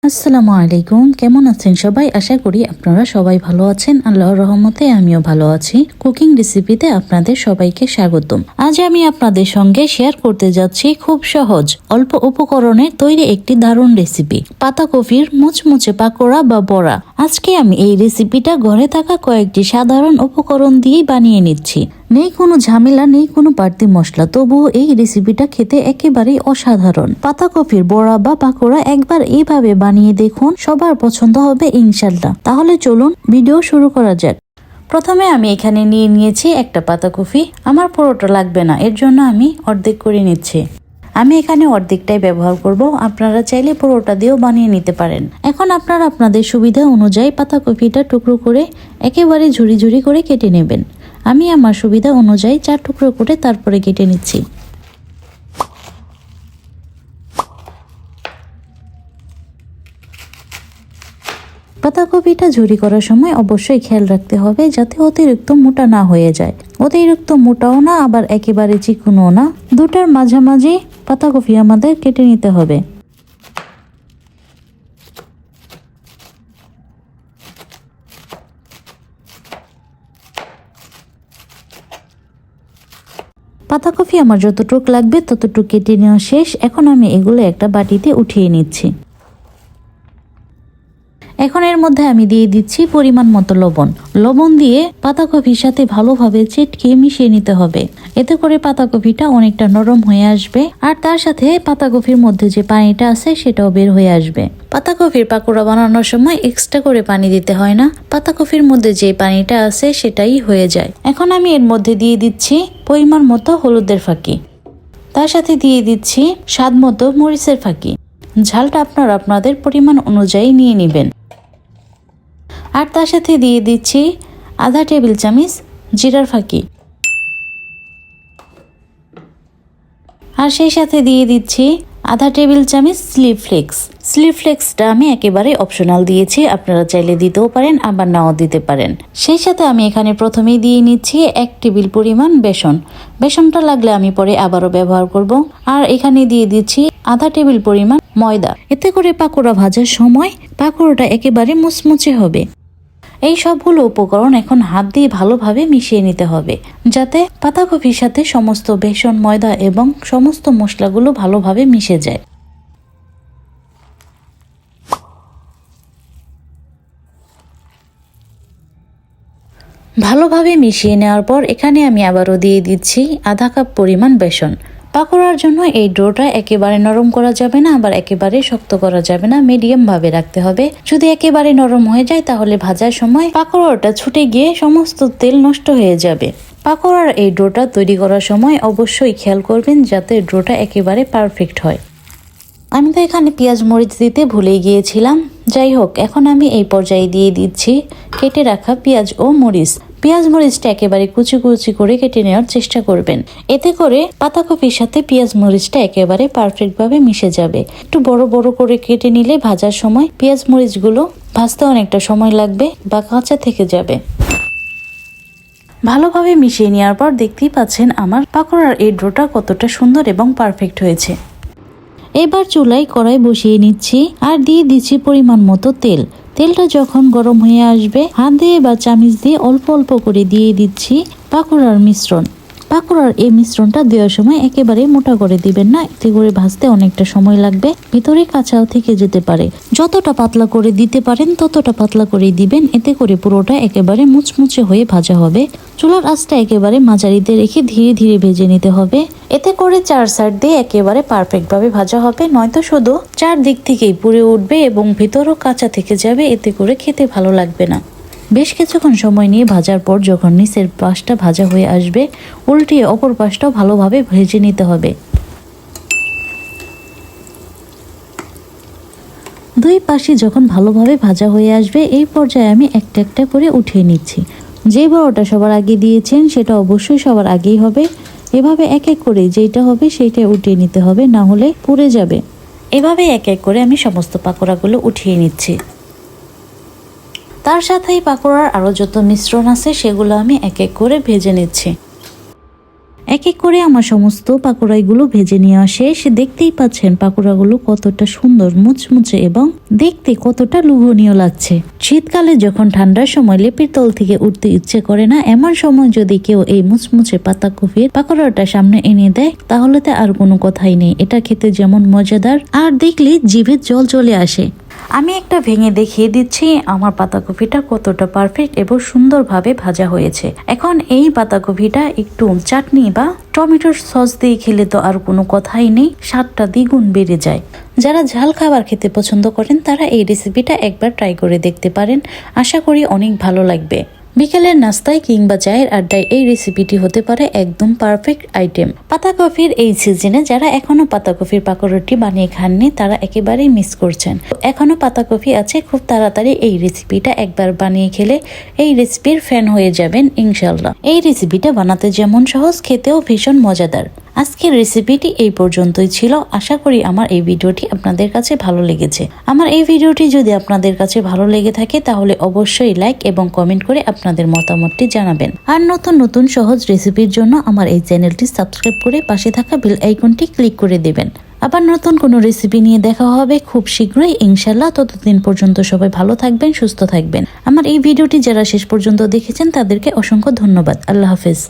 আসসালামু আলাইকুম, কেমন আছেন সবাই? আশা করি আপনারা সবাই ভালো আছেন। আল্লাহর রহমতে আমিও ভালো আছি। কুকিং রেসিপিতে আপনাদের সবাইকে স্বাগতম। আজ আমি আপনাদের সঙ্গে শেয়ার করতে যাচ্ছি খুব সহজ অল্প উপকরণে তৈরি একটি দারুণ রেসিপি, পাতাকপির মুচমুচে পাকোড়া বা বড়া। আজকে আমি এই রেসিপিটা ঘরে থাকা কয়েকটি সাধারণ উপকরণ দিয়েই বানিয়ে নিচ্ছি। নেই কোনো ঝামেলা, নেই কোনো বাড়তি মশলা, তবুও এই রেসিপিটা খেতে একেবারেই অসাধারণ। পাতাকপির বড়া বা পাকোড়া একবার এইভাবে বানিয়ে দেখুন, সবার পছন্দ হবে ইনশাল্লাহ। তাহলে চলুন ভিডিও শুরু করা যাক। প্রথমে আমি এখানে নিয়ে নিয়েছি একটা পাতাকপি। আমার পুরোটা লাগবে না, এর জন্য আমি অর্ধেক করে নিচ্ছি। আমি এখানে অর্ধেকটাই ব্যবহার করব, আপনারা চাইলে পুরোটা দিয়েও বানিয়ে নিতে পারেন। এখন আপনারা আপনাদের সুবিধা অনুযায়ী পাতাকপিটা টুকরো করে একেবারে ঝুরি ঝুরি করে কেটে নেবেন। আমি আমার সুবিধা অনুযায়ী 4 টুকরো করে তারপরে কেটে নিচ্ছি। পাতাকপিটা ঝুরি করার সময় অবশ্যই খেয়াল রাখতে হবে যাতে অতিরিক্ত মোটা না হয়ে যায়। অতিরিক্ত মোটাও না, আবার একেবারে চিকনও না, দুটার মাঝামাঝি পাতাকপি আমাদের কেটে নিতে হবে। পাতাকপি আমার যতটুকু লাগবে ততটুকু কেটে নেওয়া শেষ। এখন আমি এগুলো একটা বাটিতে উঠিয়ে নিচ্ছি। এখন এর মধ্যে আমি দিয়ে দিচ্ছি পরিমাণ মতো লবণ। লবণ দিয়ে পাতাকপির সাথে ভালোভাবে চেটকে মিশিয়ে নিতে হবে। এতে করে পাতাকপিটা অনেকটা নরম হয়ে আসবে, আর তার সাথে পাতাকপির মধ্যে যে পানিটা আছে সেটাও বের হয়ে আসবে। পাতাকপির পাকোড়া বানানোর সময় এক্সট্রা করে পানি দিতে হয় না, পাতাকপির মধ্যে যে পানিটা আছে সেটাই হয়ে যায়। এখন আমি এর মধ্যে দিয়ে দিচ্ছি পরিমাণ মতো হলুদের ফাঁকি, তার সাথে দিয়ে দিচ্ছি স্বাদ মতো মরিচের ফাঁকি। ঝালটা আপনারা আপনাদের পরিমাণ অনুযায়ী নিয়ে নেবেন। আর তার সাথে দিয়ে দিচ্ছি আধা টেবিল চামচ জিরার ফাঁকি, আর সেই সাথে দিয়ে দিচ্ছি আধা টেবিল চামচ চিলি ফ্লেক্স। চিলি ফ্লেক্সটা আমি একেবারে অপশনাল দিয়েছি, আপনারা চাইলে দিতেও পারেন আবার নাও দিতে পারেন। সেই সাথে আমি এখানে প্রথমেই দিয়ে নিচ্ছি 1 টেবিল পরিমাণ বেসন। বেসনটা লাগলে আমি পরে আবারও ব্যবহার করব। আর এখানে দিয়ে দিচ্ছি আধা টেবিল পরিমাণ ময়দা। এতে করে পাকোড়া ভাজার সময় পাকোড়াটা একেবারে মুচমুচে হবে। এই সবগুলো উপকরণ এখন হাত দিয়ে ভালোভাবে মিশিয়ে নিতে হবে, যাতে পাতাকপির সাথে সমস্ত বেসন, ময়দা এবং সমস্ত মশলাগুলো ভালোভাবে মিশে যায়। ভালোভাবে মিশিয়ে নেওয়ার পর এখানে আমি আবারও দিয়ে দিচ্ছি আধা কাপ পরিমাণ বেসন। পাকোড়ার জন্য এই ডোটা একেবারে নরম করা যাবে না, আবার একেবারে শক্ত করা যাবে না, মিডিয়াম ভাবে রাখতে হবে। যদি একেবারে নরম হয়ে যায় তাহলে ভাজার সময় পাকোড়াটা ছুটে গিয়ে সমস্ত তেল নষ্ট হয়ে যাবে। পাকোড়ার এই ডোটা তৈরি করার সময় অবশ্যই খেয়াল করবেন যাতে ডোটা একেবারে পারফেক্ট হয়। আমি তো এখানে পেঁয়াজ মরিচ দিতে ভুলে গিয়েছিলাম। যাই হোক, এখন আমি এই পর্যায়ে দিয়ে দিচ্ছি কেটে রাখা পেঁয়াজ ও মরিচ। পেঁয়াজ মরিচটা একেবারে কুচি কুচি করে কেটে নেওয়ার চেষ্টা করবেন। এতে করে পাতাকপির সাথে পেঁয়াজ মরিচটা একেবারে পারফেক্ট ভাবে মিশে যাবে। একটু বড় বড় করে কেটে নিলে ভাজার সময় পেঁয়াজ মরিচগুলো ভাজতে অনেকটা সময় লাগবে বা কাঁচা থেকে যাবে। ভালোভাবে মিশিয়ে নেওয়ার পর দেখতেই পাচ্ছেন আমার পাকোড়ার এই ডোটা কতটা সুন্দর এবং পারফেক্ট হয়েছে। এবার চুলায় কড়াই বসিয়ে নিচ্ছি আর দিয়ে দিচ্ছি পরিমাণ মতো তেল। তেলটা যখন গরম হয়ে আসবে হাত দিয়ে বা চামচ দিয়ে অল্প অল্প করে দিয়ে দিচ্ছি পাকোড়ার মিশ্রণ। পাকোড়ার এই মিশ্রণটা দেওয়ার সময় একেবারে মোটা করে দিবেন না, এতে করে ভাজতে অনেকটা সময় লাগবে, ভিতরে কাঁচাও থেকে যেতে পারে। যতটা পাতলা করে দিতে পারেন ততটা পাতলা করে দিবেন, এতে করে পুরোটা একেবারে মুচমুচে হয়ে ভাজা হবে। চুলার আঁচটা একেবারে মাঝারিতে রেখে ধীরে ধীরে ভেজে নিতে হবে। এতে করে 4 সাইড দিয়ে একেবারে পারফেক্ট ভাবে ভাজা হবে, নয়তো শুধু 4 দিক থেকেই পুড়ে উঠবে এবং ভিতরও কাঁচা থেকে যাবে, এতে করে খেতে ভালো লাগবে না। বেশ কিছুক্ষণ সময় নিয়ে ভাজার পর যখন নিচের পাশটা ভাজা হয়ে আসবে, উল্টিয়ে অপর পাশটাও ভালোভাবে ভেজে নিতে হবে। দুই পাশে যখন ভালোভাবে ভাজা হয়ে আসবে এই পর্যায়ে আমি একটা একটা করে উঠিয়ে নিচ্ছি। যে বড়টা সবার আগে দিয়েছেন সেটা অবশ্যই সবার আগেই হবে। এভাবে এক এক করে যেটা হবে সেইটা উঠিয়ে নিতে হবে, না হলে পুড়ে যাবে। এভাবে এক এক করে আমি সমস্ত পাকোড়াগুলো উঠিয়ে নিচ্ছি। তার সাথেই পাকোড়ার আরো যত মিশ্রণ আছে সেগুলো আমি এক এক করে ভেজে নিচ্ছি। এক এক করে আমার সমস্ত পাকোড়াগুলো ভেজে নেওয়া শেষ। দেখতেই পাচ্ছেন পাকোড়াগুলো কতটা সুন্দর মুচমুচে এবং দেখতে কতটা লোভনীয় লাগছে। শীতকালে যখন ঠান্ডার সময় লেপের তল থেকে উঠতে ইচ্ছে করে না, এমন সময় যদি কেউ এই মুচমুচে পাতাকপির পাকোড়াটা সামনে এনে দেয় তাহলে তো আর কোনো কথাই নেই। এটা খেতে যেমন মজাদার আর দেখলে জিভে জল চলে আসে। আমি একটা ভেঙে দেখিয়ে দিচ্ছি আমার পাতাকপিটা কতটা পারফেক্ট এবং সুন্দরভাবে ভাজা হয়েছে। এখন এই পাতাকপিটা একটু চাটনি বা টমেটোর সস দিয়ে খেলে তো আর কোনো কথাই নেই, স্বাদটা দ্বিগুণ বেড়ে যায়। যারা ঝাল খাবার খেতে পছন্দ করেন তারা এই রেসিপিটা একবার ট্রাই করে দেখতে পারেন, আশা করি অনেক ভালো লাগবে। বিকেলের নাস্তায় কিংবা চায়ের আড্ডায় এই রেসিপিটি হতে পারে একদম পারফেক্ট আইটেম। পাতাকপির এই সিজনে যারা এখনো পাতাকপির পাকোড়াটি বানিয়ে খাননি তারা একেবারেই মিস করছেন। এখনো পাতাকপি আছে, খুব তাড়াতাড়ি এই রেসিপিটা একবার বানিয়ে খেলে এই রেসিপির ফ্যান হয়ে যাবেন ইনশাল্লাহ। এই রেসিপিটা বানাতে যেমন সহজ, খেতেও ভীষণ মজাদার। আজকের রেসিপিটি এই পর্যন্তই ছিল। আশা করি আমার এই ভিডিওটি আপনাদের কাছে ভালো লেগেছে। আমার এই ভিডিওটি যদি আপনাদের কাছে ভালো লেগে থাকে তাহলে অবশ্যই লাইক এবং কমেন্ট করে আপনাদের মতামতটি জানাবেন। আর নতুন নতুন সহজ রেসিপির জন্য আমার এই চ্যানেলটি সাবস্ক্রাইব করে পাশে থাকা বেল আইকনটি ক্লিক করে দেবেন। আবার নতুন কোনো রেসিপি নিয়ে দেখা হবে খুব শীঘ্রই ইনশাল্লাহ। ততদিন পর্যন্ত সবাই ভালো থাকবেন, সুস্থ থাকবেন। আমার এই ভিডিওটি যারা শেষ পর্যন্ত দেখেছেন তাদেরকে অসংখ্য ধন্যবাদ। আল্লাহ হাফেজ।